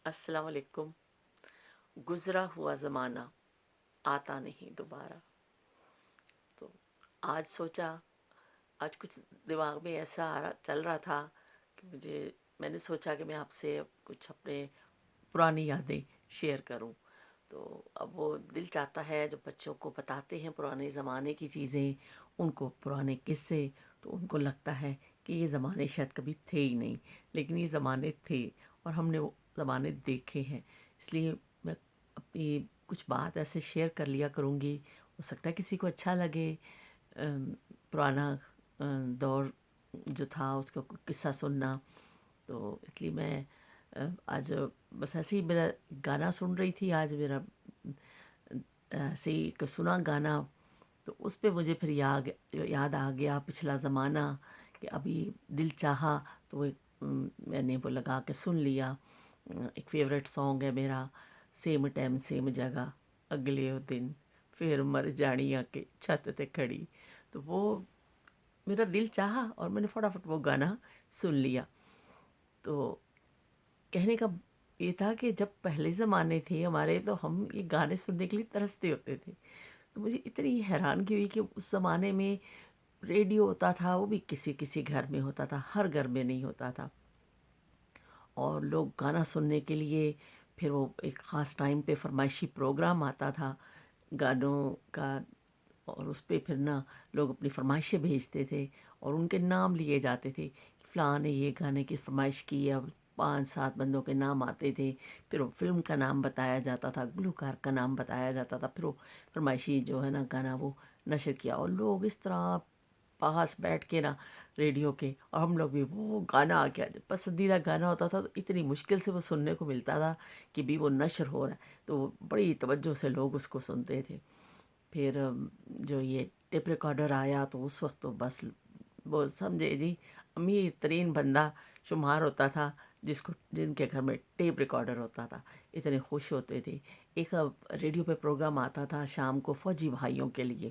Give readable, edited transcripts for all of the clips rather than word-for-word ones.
السلام علیکم۔ گزرا ہوا زمانہ آتا نہیں دوبارہ۔ تو آج سوچا، آج کچھ دماغ میں ایسا چل رہا تھا کہ میں نے سوچا کہ میں آپ سے کچھ اپنے پرانی یادیں شیئر کروں۔ تو اب وہ دل چاہتا ہے جب بچوں کو بتاتے ہیں پرانے زمانے کی چیزیں، ان کو پرانے قصے، تو ان کو لگتا ہے کہ یہ زمانے شاید کبھی تھے ہی نہیں، لیکن یہ زمانے تھے اور ہم نے وہ زمانے دیکھے ہیں۔ اس لیے میں اپنی کچھ بات ایسے شیئر کر لیا کروں گی، ہو سکتا ہے کسی کو اچھا لگے۔ پرانا دور جو تھا اس کا قصہ سننا، تو اس لیے میں آج بس ایسے ہی میرا گانا سن رہی تھی، آج میرا ایسے ہی ایک سنا گانا، تو اس پہ مجھے پھر یاد آ گیا پچھلا زمانہ، کہ ابھی دل چاہا تو میں نے وہ لگا کے سن لیا۔ ایک فیوریٹ سانگ ہے میرا، سیم ٹائم سیم جگہ اگلے دن پھر مر جانی آ کے چھت تے کھڑی۔ تو وہ میرا دل چاہا اور میں نے فٹافٹ وہ گانا سن لیا۔ تو کہنے کا یہ تھا کہ جب پہلے زمانے تھے ہمارے، تو ہم یہ گانے سننے کے لیے ترستے ہوتے تھے۔ تو مجھے اتنی حیرانگی ہوئی کہ اس زمانے میں ریڈیو ہوتا تھا، وہ بھی کسی کسی گھر میں ہوتا تھا، ہر گھر میں نہیں ہوتا تھا، اور لوگ گانا سننے کے لیے پھر وہ ایک خاص ٹائم پہ فرمائشی پروگرام آتا تھا گانوں کا، اور اس پہ پھر نا لوگ اپنی فرمائشیں بھیجتے تھے اور ان کے نام لیے جاتے تھے کہ فلاں نے یہ گانے کی فرمائش کی ہے، اب 5-7 بندوں کے نام آتے تھے، پھر وہ فلم کا نام بتایا جاتا تھا، گلوکار کا نام بتایا جاتا تھا، پھر وہ فرمائشی جو ہے نا گانا وہ نشر کیا، اور لوگ اس طرح پاس بیٹھ کے نا ریڈیو کے، اور ہم لوگ بھی وہ گانا آ گیا، جب پسندیدہ گانا ہوتا تھا تو اتنی مشکل سے وہ سننے کو ملتا تھا کہ بھی وہ نشر ہو رہا ہے، تو بڑی توجہ سے لوگ اس کو سنتے تھے۔ پھر جو یہ ٹیپ ریکارڈر آیا تو اس وقت تو بس وہ سمجھے جی امیر ترین بندہ شمار ہوتا تھا جن کے گھر میں ٹیپ ریکارڈر ہوتا تھا، اتنے خوش ہوتے تھے۔ ایک ریڈیو پہ پروگرام آتا تھا شام کو فوجی بھائیوں کے لیے،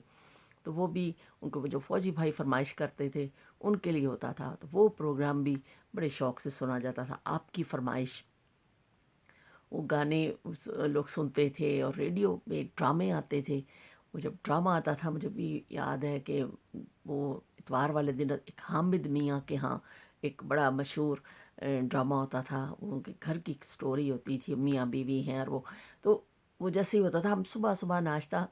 تو وہ بھی ان کو جو فوجی بھائی فرمائش کرتے تھے ان کے لیے ہوتا تھا، تو وہ پروگرام بھی بڑے شوق سے سنا جاتا تھا، آپ کی فرمائش۔ وہ گانے لوگ سنتے تھے، اور ریڈیو میں ڈرامے آتے تھے۔ وہ جب ڈرامہ آتا تھا مجھے بھی یاد ہے کہ وہ اتوار والے دن ایک حامد میاں کے ہاں ایک بڑا مشہور ڈرامہ ہوتا تھا، ان کے گھر کی ایک سٹوری ہوتی تھی، میاں بیوی ہیں، اور وہ جیسے ہی ہوتا تھا ہم صبح صبح ناشتہ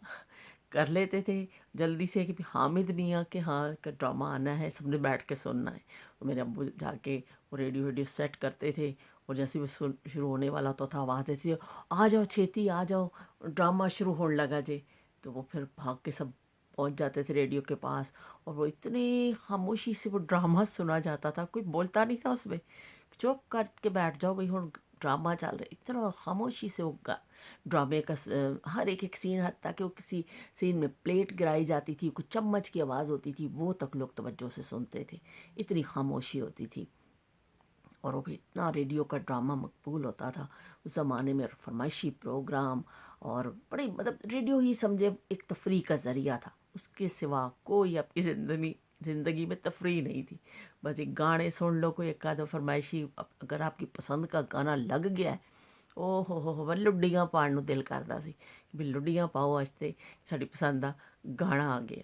کر لیتے تھے جلدی سے کہ حامد میاں کے ہاں کا ڈرامہ آنا ہے، سب نے بیٹھ کے سننا ہے۔ تو میرے ابو جا کے وہ ریڈیو سیٹ کرتے تھے، اور جیسے وہ شروع ہونے والا ہوتا تھا آواز دیتی تھی، آ جاؤ چھیتی آ جاؤ ڈرامہ شروع ہونے لگا جی۔ تو وہ پھر بھاگ کے سب پہنچ جاتے تھے ریڈیو کے پاس، اور وہ اتنی خاموشی سے وہ ڈرامہ سنا جاتا تھا، کوئی بولتا نہیں تھا اس میں، چپ کر کے بیٹھ جاؤ بھائی ہوں ڈرامہ چل رہا ہے، اتنا خاموشی سے وہ ڈرامے کا ہر ایک سین، حتیٰ کہ وہ کسی سین میں پلیٹ گرائی جاتی تھی، کچھ چمچ کی آواز ہوتی تھی، وہ تک لوگ توجہ سے سنتے تھے، اتنی خاموشی ہوتی تھی۔ اور وہ بھی اتنا ریڈیو کا ڈرامہ مقبول ہوتا تھا اس زمانے میں، فرمائشی پروگرام، اور بڑی مطلب ریڈیو ہی سمجھے ایک تفریح کا ذریعہ تھا، اس کے سوا کوئی آپ کی زندگی میں تفریح نہیں تھی۔ بس ایک گانے سن لو، کوئی ایک آدھا فرمائشی اگر آپ کی پسند کا گانا لگ گیا ہے، او ہو لڈیاں پاڑ نو دل کرتا سی کہ بھی لڈیاں پاؤ اج تے ساڈی پسند دا گانا آ گیا۔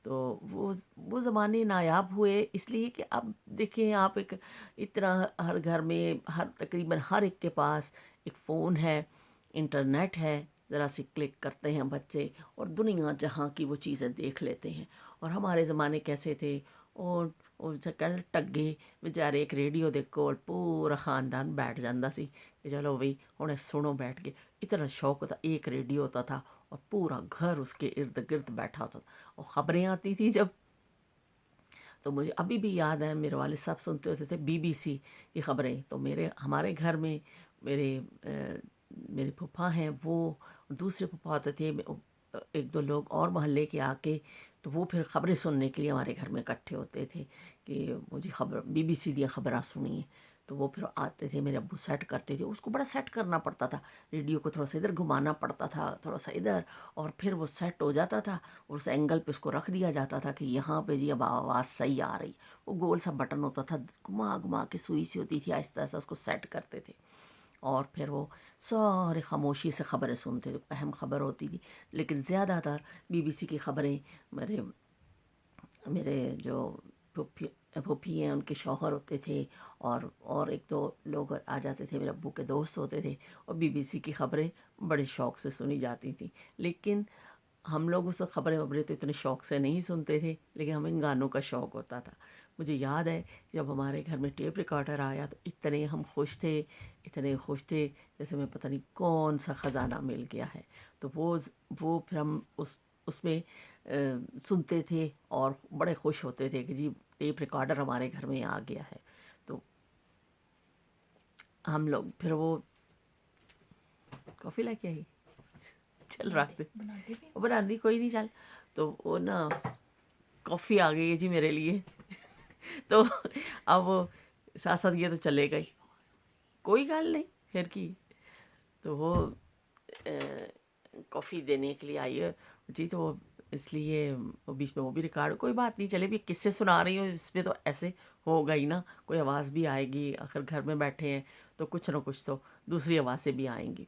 تو وہ زمانے نایاب ہوئے، اس لیے کہ اب دیکھیں آپ ایک اتنا ہر گھر میں تقریباً ہر ایک کے پاس ایک فون ہے، انٹرنیٹ ہے، ذرا سی کلک کرتے ہیں بچے اور دنیا جہاں کی وہ چیزیں دیکھ لیتے ہیں۔ اور ہمارے زمانے کیسے تھے، اور کہتے ٹگے بیچارے ایک ریڈیو دے کول پورا خاندان بیٹھ جاتا سی کہ چلو بھائی ہوں سنو بیٹھ کے، اتنا شوق ہوتا، ایک ریڈیو ہوتا تھا اور پورا گھر اس کے ارد گرد بیٹھا ہوتا تھا، اور خبریں آتی تھی جب، تو مجھے ابھی بھی یاد ہے میرے والد صاحب سنتے ہوتے تھے BBC کی خبریں، تو ہمارے گھر میں میرے پھوپھا ہیں، وہ دوسرے پھوپھا ہوتے تھے، ایک دو لوگ اور محلے کے آ کے، تو وہ پھر خبریں سننے کے لیے ہمارے گھر میں اکٹھے ہوتے تھے کہ مجھے BBC دیا خبریں سنیے، تو وہ پھر آتے تھے، میرے ابو سیٹ کرتے تھے، اس کو بڑا سیٹ کرنا پڑتا تھا، ریڈیو کو تھوڑا سا ادھر گھمانا پڑتا تھا، تھوڑا سا ادھر، اور پھر وہ سیٹ ہو جاتا تھا، اور اس اینگل پہ اس کو رکھ دیا جاتا تھا کہ یہاں پہ جی اب آواز صحیح آ رہی، وہ گول سا بٹن ہوتا تھا، گھما گھما کے سوئی سی ہوتی تھی، آہستہ آہستہ اس کو سیٹ کرتے تھے، اور پھر وہ سارے خاموشی سے خبریں سنتے تھے، اہم خبر ہوتی تھی، لیکن زیادہ تر BBC کی خبریں میرے میرے جو پھوپھی پھوپھی ہیں ان کے شوہر ہوتے تھے، اور ایک دو لوگ آ جاتے تھے، میرے ابو کے دوست ہوتے تھے، اور BBC کی خبریں بڑے شوق سے سنی جاتی تھیں. لیکن ہم لوگ اس وقت خبریں وبریں تو اتنے شوق سے نہیں سنتے تھے، لیکن ہمیں گانوں کا شوق ہوتا تھا. مجھے یاد ہے جب ہمارے گھر میں ٹیپ ریکارڈر آیا تو اتنے ہم خوش تھے، اتنے خوش تھے جیسے میں پتہ نہیں کون سا خزانہ مل گیا ہے. تو وہ پھر ہم اس میں سنتے تھے اور بڑے خوش ہوتے تھے کہ جی ٹیپ ریکارڈر ہمارے گھر میں آ گیا ہے. تو ہم لوگ پھر وہ کافی لے کے آئی چل رکھتے بنانے کوئی نہیں چل. تو وہ نا کافی آ گئی ہے جی میرے لیے. تو اب وہ ساتھ ساتھ یہ تو چلے گئی، کوئی گل نہیں پھر کی. تو وہ کافی دینے کے لیے آئی ہے جی. تو وہ اس لیے بیچ میں وہ بھی ریکارڈ، کوئی بات نہیں، چلے بھی کس سے سنا رہی ہوں اس میں تو ایسے ہوگا ہی نا، کوئی آواز بھی آئے گی، آخر گھر میں بیٹھے ہیں تو کچھ نہ کچھ تو دوسری آوازیں بھی آئیں گی.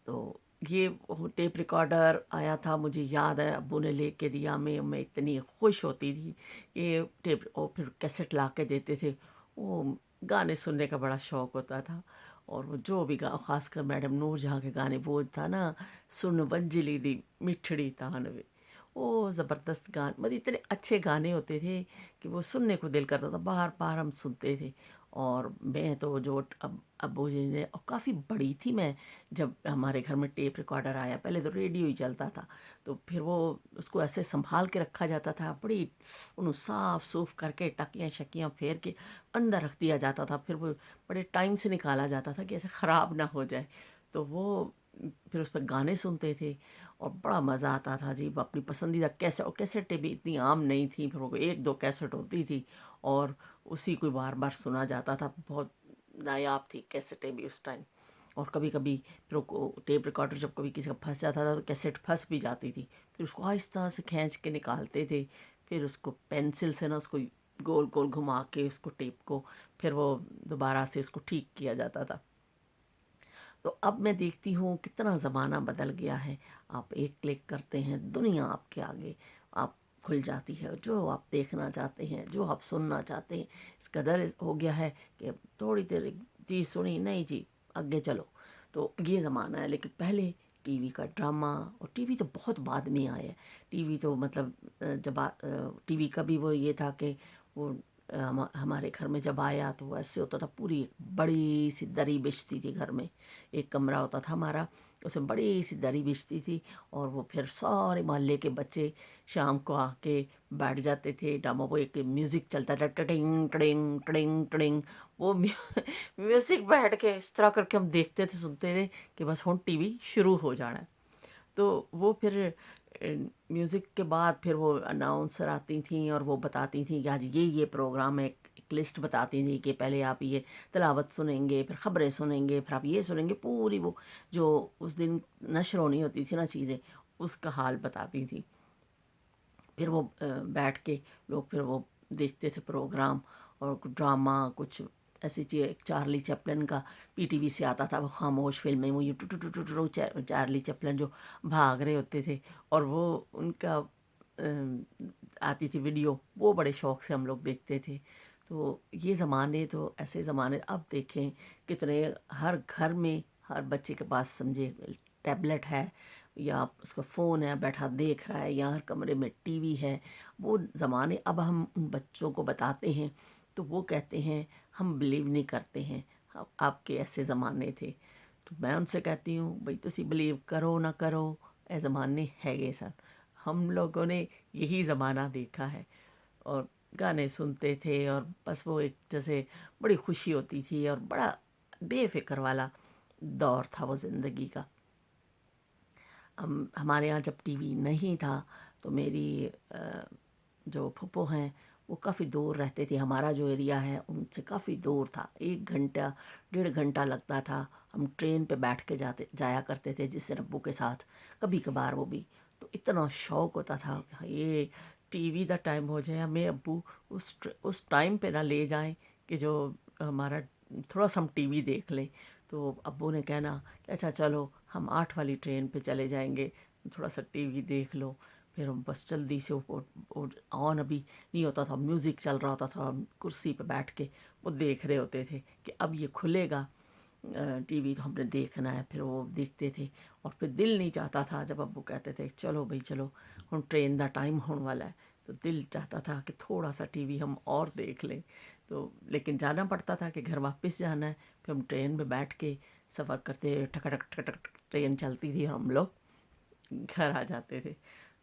تو یہ ٹیپ ریکارڈر آیا تھا، مجھے یاد ہے ابو نے لے کے دیا. میں اتنی خوش ہوتی تھی کہ ٹیپ، اور پھر کیسٹ لا کے دیتے تھے. وہ گانے سننے کا بڑا شوق ہوتا تھا. اور وہ جو بھی خاص کر میڈم نور جہاں کے گانے وہ تھا نا، سن ونجلی دی مٹھڑی تان وے، وہ زبردست گانے، مطلب اتنے اچھے گانے ہوتے تھے کہ وہ سننے کو دل کرتا تھا، بار بار ہم سنتے تھے. اور میں تو جو ابو جی نے، اور کافی بڑی تھی میں جب ہمارے گھر میں ٹیپ ریکارڈر آیا. پہلے تو ریڈیو ہی چلتا تھا، تو پھر وہ اس کو ایسے سنبھال کے رکھا جاتا تھا، بڑی انہوں صاف صوف کر کے ٹکیاں شکیاں پھیر کے اندر رکھ دیا جاتا تھا. پھر وہ بڑے ٹائم سے نکالا جاتا تھا کہ ایسے خراب نہ ہو جائے. تو وہ پھر اس پہ گانے سنتے تھے اور بڑا مزہ آتا تھا جی. اپنی پسندیدہ کیسٹ، اور کیسٹیں بھی اتنی عام نہیں تھیں، پھر وہ ایک دو کیسٹ ہوتی تھی اور اسی کو بار بار سنا جاتا تھا. بہت نایاب تھی کیسٹیں بھی اس ٹائم. اور کبھی کبھی پھر ٹیپ ریکارڈر جب کبھی کسی کا پھنس جاتا تھا تو کیسٹ پھنس بھی جاتی تھی، پھر اس کو آہستہ سے کھینچ کے نکالتے تھے. پھر اس کو پینسل سے نا اس کو گول گول گھما کے اس کو ٹیپ کو پھر وہ دوبارہ سے اس کو ٹھیک کیا جاتا تھا. تو اب میں دیکھتی ہوں کتنا زمانہ بدل گیا ہے. آپ ایک کلک کرتے ہیں، دنیا آپ کے آگے آپ کھل جاتی ہے. جو آپ دیکھنا چاہتے ہیں، جو آپ سننا چاہتے ہیں، اس قدر ہو گیا ہے کہ تھوڑی دیر چیز سنی نہیں جی آگے چلو. تو یہ زمانہ ہے. لیکن پہلے ٹی وی کا ڈرامہ، اور ٹی وی تو بہت بعد میں آیا ہے. ٹی وی تو مطلب جب ٹی وی کا بھی وہ یہ تھا کہ وہ ہمارے گھر میں جب آیا تو وہ ایسے ہوتا تھا، پوری ایک بڑی سی دری بچھتی تھی گھر میں. ایک کمرہ ہوتا تھا ہمارا، اس میں بڑی سی دری بچھتی تھی، اور وہ پھر سارے محلے کے بچے شام کو آ کے بیٹھ جاتے تھے. ڈرامہ وہ ایک میوزک چلتا تھا، ٹڑنگ ٹڑنگ ٹڑنگ ٹڑنگ. وہ میوزک بیٹھ کے اس طرح کر کے ہم دیکھتے تھے، سنتے تھے کہ بس ہوں ٹی وی شروع ہو جانا ہے. تو وہ پھر میوزک کے بعد پھر وہ اناؤنسر آتی تھیں اور وہ بتاتی تھیں کہ آج یہ پروگرام ہے. ایک لسٹ بتاتی تھیں کہ پہلے آپ یہ تلاوت سنیں گے، پھر خبریں سنیں گے، پھر آپ یہ سنیں گے. پوری وہ جو اس دن نشر ہونی ہوتی تھی نا چیزیں، اس کا حال بتاتی تھیں. پھر وہ بیٹھ کے لوگ پھر وہ دیکھتے تھے پروگرام اور ڈرامہ. کچھ ایسی چیز، چارلی چپلن کا پی ٹی وی سے آتا تھا، وہ خاموش فلمیں، وہ یہ چارلی چپلن جو بھاگ رہے ہوتے تھے، اور وہ ان کا آتی تھی ویڈیو، وہ بڑے شوق سے ہم لوگ دیکھتے تھے. تو یہ زمانے تو ایسے زمانے. اب دیکھیں کتنے ہر گھر میں ہر بچے کے پاس سمجھے ٹیبلٹ ہے، یا اس کا فون ہے، بیٹھا دیکھ رہا ہے، یا ہر کمرے میں ٹی وی ہے. وہ زمانے اب ہم ان بچوں کو بتاتے ہیں تو وہ کہتے ہیں ہم بلیو نہیں کرتے ہیں، آپ کے ایسے زمانے تھے. تو میں ان سے کہتی ہوں بھئی تسی بلیو کرو نہ کرو، اے زمانے ہے یہ سب. ہم لوگوں نے یہی زمانہ دیکھا ہے اور گانے سنتے تھے، اور بس وہ ایک جیسے بڑی خوشی ہوتی تھی اور بڑا بے فکر والا دور تھا وہ زندگی کا. ہمارے ہاں جب ٹی وی نہیں تھا تو میری جو پھپھو ہیں وہ کافی دور رہتے تھے. ہمارا جو ایریا ہے ان سے کافی دور تھا، 1 گھنٹہ 1.5 گھنٹہ لگتا تھا. ہم ٹرین پہ بیٹھ کے جایا کرتے تھے جس سے ابو کے ساتھ، کبھی کبھار وہ بھی. تو اتنا شوق ہوتا تھا کہ یہ ٹی وی دا ٹائم ہو جائے، ہمیں ابو اس ٹائم پہ نہ لے جائیں کہ جو ہمارا थोड़ा सा हम टीवी देख लें। तो अब्बू ने कहना कि अच्छा चलो हम 8 वाली ट्रेन पे चले जाएंगे, थोड़ा सा टीवी देख लो। फिर हम बस जल्दी से ऑन अभी नहीं होता था, म्यूज़िक चल रहा होता था, हम कुर्सी पे बैठ के वो देख रहे होते थे कि अब ये खुलेगा टीवी तो हमने देखना है। फिर वो देखते थे और फिर दिल नहीं चाहता था जब अब्बू कहते थे चलो भाई चलो हम ट्रेन का टाइम होने वाला है, तो दिल चाहता था कि थोड़ा सा टीवी हम और देख लें। तो लेकिन जाना पड़ता था कि घर वापस जाना है। फिर हम ट्रेन में बैठ के सफ़र करते, ठकटक ठकटक ट्रेन चलती थी, हम लोग घर आ जाते थे।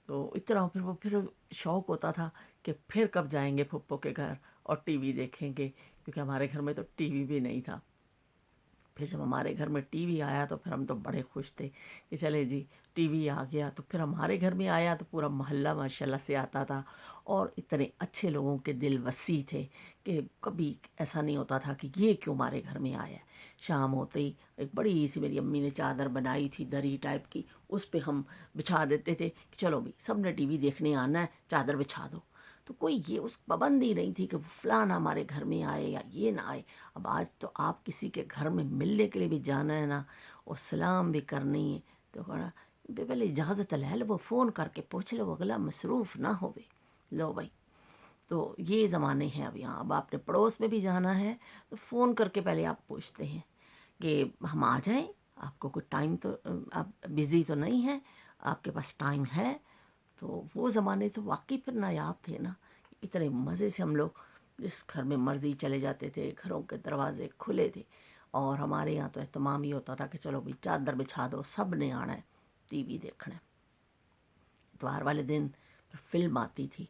तो इतना फिर शौक़ होता था कि फिर कब जाएंगे फुप्पो के घर और टीवी देखेंगे, क्योंकि हमारे घर में तो टीवी भी नहीं था। फिर जब हमारे घर में टीवी आया तो फिर हम तो बड़े खुश थे कि चले जी टीवी आ गया। तो फिर हमारे घर में आया तो पूरा मोहल्ला माशाल्लाह से आता था, और इतने अच्छे लोगों के दिल वसी थे कि कभी ऐसा नहीं होता था कि ये क्यों हमारे घर में आया है। शाम होते ही एक बड़ी सी मेरी अम्मी ने चादर बनाई थी दरी टाइप की, उस पर हम बिछा देते थे कि चलो भाई सब ने टीवी देखने आना है, चादर बिछा दो। तो कोई ये उस पाबंदी नहीं थी कि फलाना हमारे घर में आए या ये ना आए। अब आज तो आप किसी के घर में मिलने के लिए भी जाना है ना, और सलाम भी करनी है, तो कहना पहले इजाज़त ले लो, वो फ़ोन करके पूछ लो, अगला मसरूफ़ ना होवे। लो भाई, तो ये ज़माने हैं अब यहाँ। अब आपने पड़ोस में भी जाना है तो फ़ोन करके पहले आप पूछते हैं कि हम आ जाएं, आपको कोई टाइम तो आप बिज़ी तो नहीं हैं, आपके पास टाइम है। तो वो ज़माने तो वाकई फिर नायाब थे ना। इतने मज़े से हम लोग जिस घर में मर्ज़ी चले जाते थे, घरों के दरवाजे खुले थे। और हमारे यहाँ तो एहतमाम ही होता था कि चलो भाई चादर बिछा दो, सब ने आना है टीवी देखना है। इतवार वाले दिन फिल्म आती थी,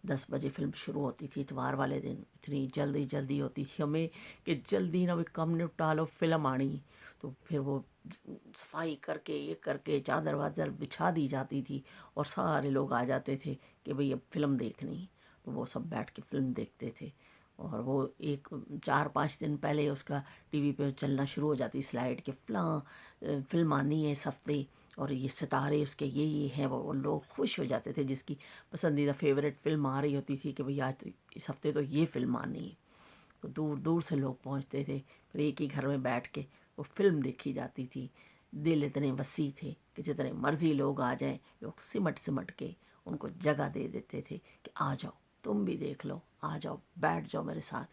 10 बजे फिल्म शुरू होती थी इतवार वाले दिन। इतनी जल्दी जल्दी होती थी हमें कि जल्दी ना भी कम निपटा लो, फिल्म आनी। तो फिर वो सफाई करके ये करके चादर वादर बिछा दी जाती थी और सारे लोग आ जाते थे कि भाई अब फिल्म देखनी है। तो वो सब बैठ के फिल्म देखते थे। और वो एक 4-5 दिन पहले उसका टीवी पे चलना शुरू हो जाती स्लाइड के फलां फिल्म आनी है इस हफ्ते, और ये सितारे उसके ये हैं। वो लोग खुश हो जाते थे जिसकी पसंदीदा फेवरेट फिल्म आ रही होती थी कि भाई आज इस हफ्ते तो ये फिल्म आनी है। तो दूर दूर से लोग पहुंचते थे, फिर एक ही घर में बैठ के वो फिल्म देखी जाती थी। दिल इतने वसी थे कि जितने मर्जी लोग आ जाएं, लोग सिमट सिमट के उनको जगह दे देते थे कि आ जाओ तुम भी देख लो, आ जाओ बैठ जाओ मेरे साथ,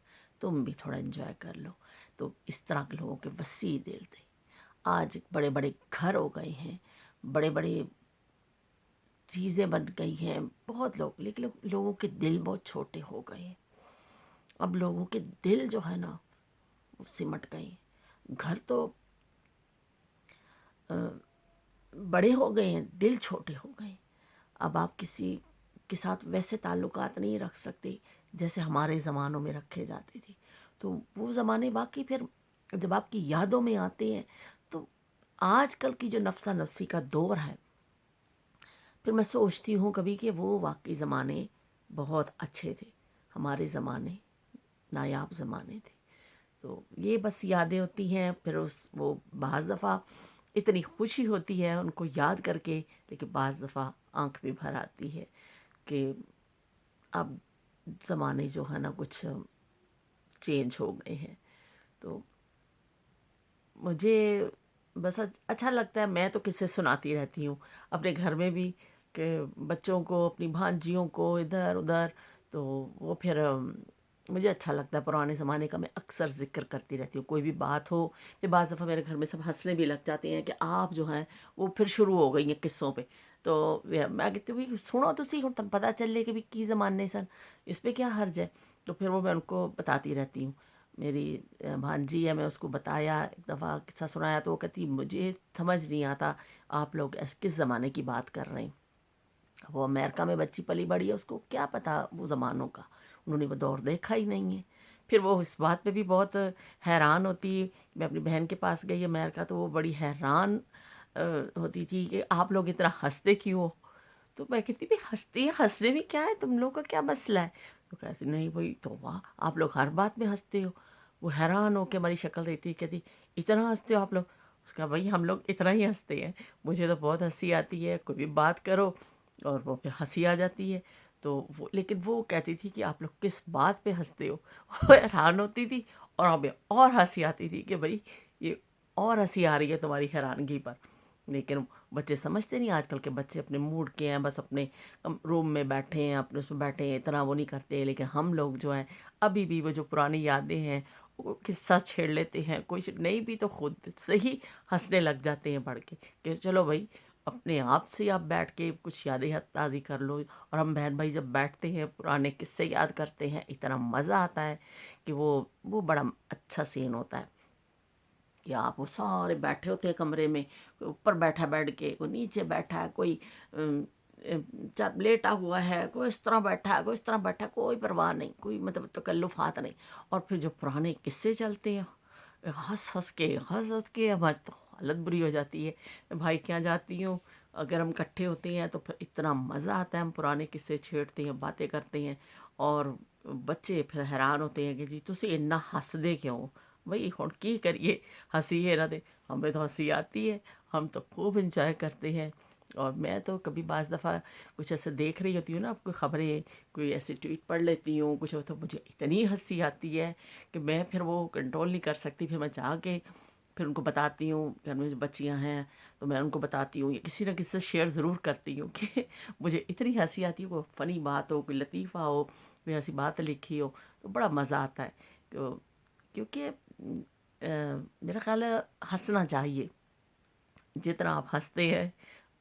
तुम भी थोड़ा एंजॉय कर लो। तो इस तरह के लोगों के वसी दिल थे। आज बड़े बड़े घर हो गए हैं, बड़े बड़े चीज़ें बन गई हैं, बहुत लोग, लेकिन लोगों के दिल बहुत छोटे हो गए हैं। अब लोगों के दिल जो है ना वो सिमट गए हैं। घर तो अ, बड़े हो गए हैं, दिल छोटे हो गए। अब आप किसी के साथ वैसे ताल्लुकात नहीं रख सकते जैसे हमारे ज़मानों में रखे जाते थे। तो वो ज़माने वाकई फिर जब आपकी यादों में आते हैं, तो आजकल की जो नफसा नफसी का दौर है, फिर मैं सोचती हूँ कभी कि वो वाकई ज़माने बहुत अच्छे थे। हमारे ज़माने नायाब ज़माने थे। तो ये बस यादें होती हैं। फिर उस वो बाज़ दफ़ा इतनी खुशी होती है उनको याद करके, लेकिन बाज़ दफ़ा आंख भी भर आती है कि अब ज़माने जो है ना कुछ चेंज हो गए हैं। तो मुझे बस अच्छा लगता है। मैं तो किस्से सुनाती रहती हूँ अपने घर में भी, कि बच्चों को, अपनी भांजियों को, इधर उधर। तो वो फिर मुझे अच्छा लगता है पुराने ज़माने का। मैं अक्सर ज़िक्र करती रहती हूँ, कोई भी बात हो। फिर बाज़ दफ़ा मेरे घर में सब हंसने भी लग जाते हैं कि आप जो हैं वो फिर शुरू हो गई हैं किस्सों पे। तो मैं कहती हूँ भी सुनो तो सही, तब पता चले कि भी की ज़माने सन, इस पर क्या हर्ज है। तो फिर वो मैं उनको बताती रहती हूँ। मेरी भांजी है, मैं उसको बताया, एक दफ़ा किस्सा सुनाया तो वो कहती मुझे समझ नहीं आता आप लोग किस ज़माने की बात कर रहे हैं। वो अमेरिका में बच्ची पली बड़ी है, उसको क्या पता वो ज़मानों का, उन्होंने वो दौर देखा ही नहीं है। फिर वो इस बात पे भी बहुत हैरान होती। मैं अपनी बहन के पास गई अमेरिका, तो वो बड़ी हैरान होती थी कि आप लोग इतना हंसते क्यों हो। तो मैं कहती भी हंसती है, हंसने में क्या है, तुम लोग का क्या मसला है। तो कहती नहीं भाई, तो वाह आप लोग हर बात में हंसते हो। वो हैरान हो के हमारी शक्ल देखती, कहती इतना हंसते हो आप लोग। उसका भाई हम लोग इतना ही हंसते हैं, मुझे तो बहुत हंसी आती है, कोई भी बात करो और वो फिर हंसी आ जाती है। तो वो, लेकिन वो कहती थी कि आप लोग किस बात पे हंसते हो। वो हैरान होती थी اور हमें और हंसी आती थी कि भाई ये और हंसी आ रही है तुम्हारी हैरानगी पर। लेकिन बच्चे समझते नहीं, आजकल के बच्चे अपने मूड के हैं, बस अपने रूम में बैठे हैं, अपने उसमें बैठे हैं, इतना वो नहीं करते। लेकिन हम लोग जो हैं अभी भी वो जो पुरानी यादें हैं वो किस्सा छेड़ लेते हैं, कोई नहीं भी तो खुद से ही हंसने लग जाते हैं बढ़ के कि चलो भाई अपने आप से आप बैठ के कुछ यादें ताज़ी कर लो। और हम बहन भाई जब बैठते हैं पुराने किस्से याद करते हैं, इतना मज़ा आता है कि वो बड़ा अच्छा सीन होता है कि आप वो सारे बैठे होते हैं कमरे में, कोई ऊपर बैठा बेड के, कोई नीचे बैठा है, कोई लेटा हुआ है, कोई इस तरह बैठा है, कोई इस तरह बैठा है, कोई परवाह नहीं, कोई मतलब तकल्लुफ़ात नहीं। और फिर जो पुराने किस्से चलते हैं, हंस हंस के हमारी तो हालत बुरी हो जाती है। मैं भाई क्या जाती हूँ, अगर हम इकट्ठे होते हैं तो फिर इतना मज़ा आता है, हम पुराने किस्से छेड़ते हैं, बातें करते हैं। और बच्चे फिर हैरान होते हैं कि जी तुसी इन्ना हੱसदे क्यों बई, हुण की करिए, हंसी है ना दे। हमें तो हंसी आती है, हम तो खूब इंजॉय करते हैं। और मैं तो कभी बाज़ दफ़ा कुछ ऐसे देख रही होती हूँ ना, कोई ख़बरें, कोई ऐसी ट्वीट पढ़ लेती हूँ कुछ, तो मुझे इतनी हंसी आती है कि मैं फिर वो कंट्रोल नहीं कर सकती। फिर मैं जाके फिर उनको बताती हूँ, घर में जो बच्चियाँ हैं तो मैं उनको बताती हूँ, या किसी न किसी से शेयर ज़रूर करती हूँ कि मुझे इतनी हंसी आती है। कोई फ़नी बात हो, कोई लतीफ़ा हो, कोई ऐसी बात लिखी हो, तो बड़ा मज़ा आता है। क्योंकि मेरा ख़्याल है हंसना चाहिए। जितना आप हंसते हैं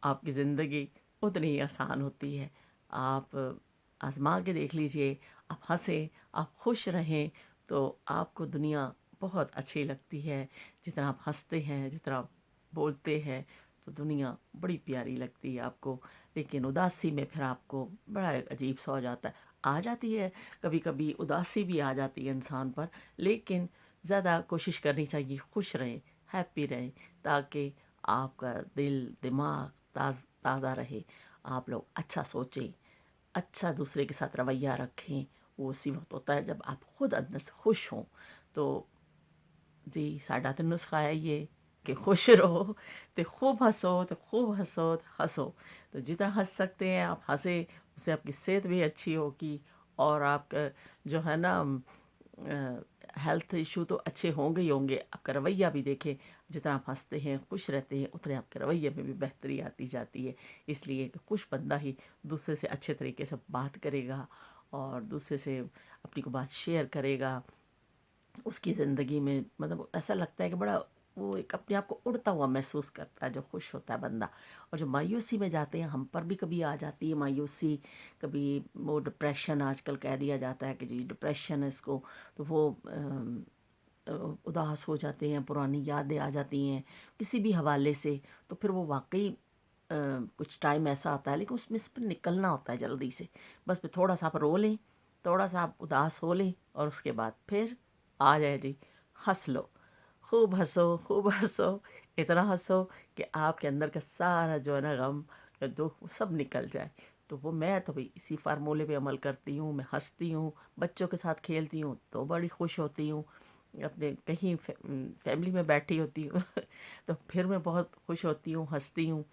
आपकी ज़िंदगी उतनी ही आसान होती है। आप आज़मा के देख लीजिए, आप हंसें, आप खुश रहें, तो आपको दुनिया बहुत अच्छी लगती है। जितना आप हंसते हैं, जितना आप बोलते हैं, तो दुनिया बड़ी प्यारी लगती है आपको। लेकिन उदासी में फिर आपको बड़ा एक अजीब सा हो जाता है, आ जाती है, कभी कभी उदासी भी आ जाती है इंसान पर। लेकिन ज़्यादा कोशिश करनी चाहिए खुश रहें, हैप्पी रहें, ताकि आपका दिल दिमाग ताज़ा रहे। आप लोग अच्छा सोचें, अच्छा दूसरे के साथ रवैया रखें। वो उसी वक्त होता है जब आप खुद अंदर से खुश हों। तो जी साडा तो नुस्खा है ये कि खुश रहो, तो खूब हंसो, तो खूब हंसो, तो हंसो। तो जितना हंस सकते हैं आप हंसे, उससे आपकी सेहत भी अच्छी होगी। और आपका जो है ना हेल्थ इशू तो अच्छे होंगे ही होंगे। आपका रवैया भी देखें, जितना आप हंसते हैं खुश रहते हैं, उतने आपके रवैये में भी बेहतरी आती जाती है। इसलिए कि खुश बंदा ही दूसरे से अच्छे तरीके से बात करेगा और दूसरे से अपनी को बात शेयर करेगा। उसकी ज़िंदगी में मतलब ऐसा लगता है कि बड़ा वो एक अपने आप को उड़ता हुआ महसूस करता है जो खुश होता है बंदा। और जो मायूसी में जाते हैं, हम पर भी कभी आ जाती है मायूसी, कभी वो डिप्रेशन आजकल कह दिया जाता है कि जी डिप्रेशन है इसको, तो वो उदास हो जाते हैं, पुरानी यादें आ जाती हैं किसी भी हवाले से। तो फिर वो वाकई कुछ टाइम ऐसा आता है, लेकिन उसमें से फिर निकलना होता है जल्दी से। बस फिर थोड़ा सा आप रो लें, थोड़ा सा आप उदास हो लें, और उसके बाद फिर आ जाए जी, हंस लो, खूब हंसो, खूब हंसो, इतना हंसो कि आपके अंदर का सारा जो है ना गम या दुख वो सब निकल जाए। तो वो मैं तो भाई इसी फार्मूले पे अमल करती हूँ। मैं हंसती हूँ, बच्चों के साथ खेलती हूँ तो बड़ी खुश होती हूँ। अपने कहीं फैमिली में बैठी होती हूँ तो फिर मैं बहुत खुश होती हूँ, हंसती हूँ।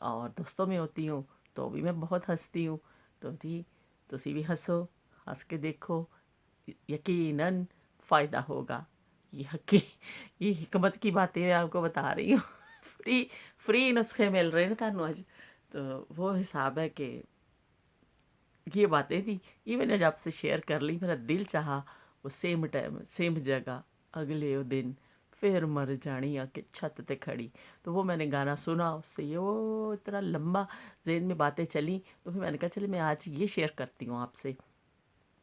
और दोस्तों में होती हूँ तो भी मैं बहुत हंसती हूँ। तो जी तुसी भी हंसो, हंस के देखो, यकीनन फ़ायदा होगा। ये हिकमत की बातें मैं आपको बता रही हूँ फ्री फ्री नुस्खे मिल रहे हैं ना थानू आज। तो वो हिसाब है कि ये बातें थी, ये मैंने आज आपसे शेयर कर ली। मेरा दिल चाहा वो सेम टाइम सेम जगह अगले वो दिन फिर मर जानी आके छत ते खड़ी। तो वो मैंने गाना सुना, उससे ये वो इतना लंबा ज़हन में बातें चली। तो फिर मैंने कहा चलिए मैं आज ये शेयर करती हूँ आपसे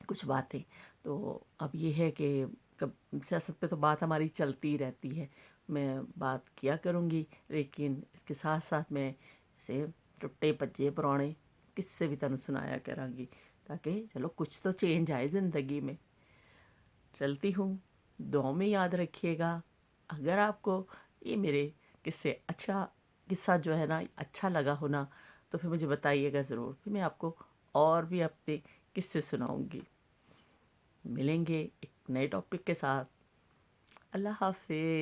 कुछ बातें। तो अब ये है कि कब सियासत पे तो बात हमारी चलती रहती है, मैं बात किया करूँगी, लेकिन इसके साथ साथ मैं ऐसे टुट्टे भज्जे पुराने किस्से भी तुहानू सुनाया करांगी, ताकि चलो कुछ तो चेंज आए ज़िंदगी में। चलती हूँ, दुआ में याद रखिएगा। अगर आपको ये मेरे किस्से किस्सा जो है ना अच्छा लगा हो ना, तो फिर मुझे बताइएगा ज़रूर, फिर मैं आपको और भी अपने किस्से सुनाऊंगी। मिलेंगे एक नए टॉपिक के साथ। अल्लाह हाफिज़।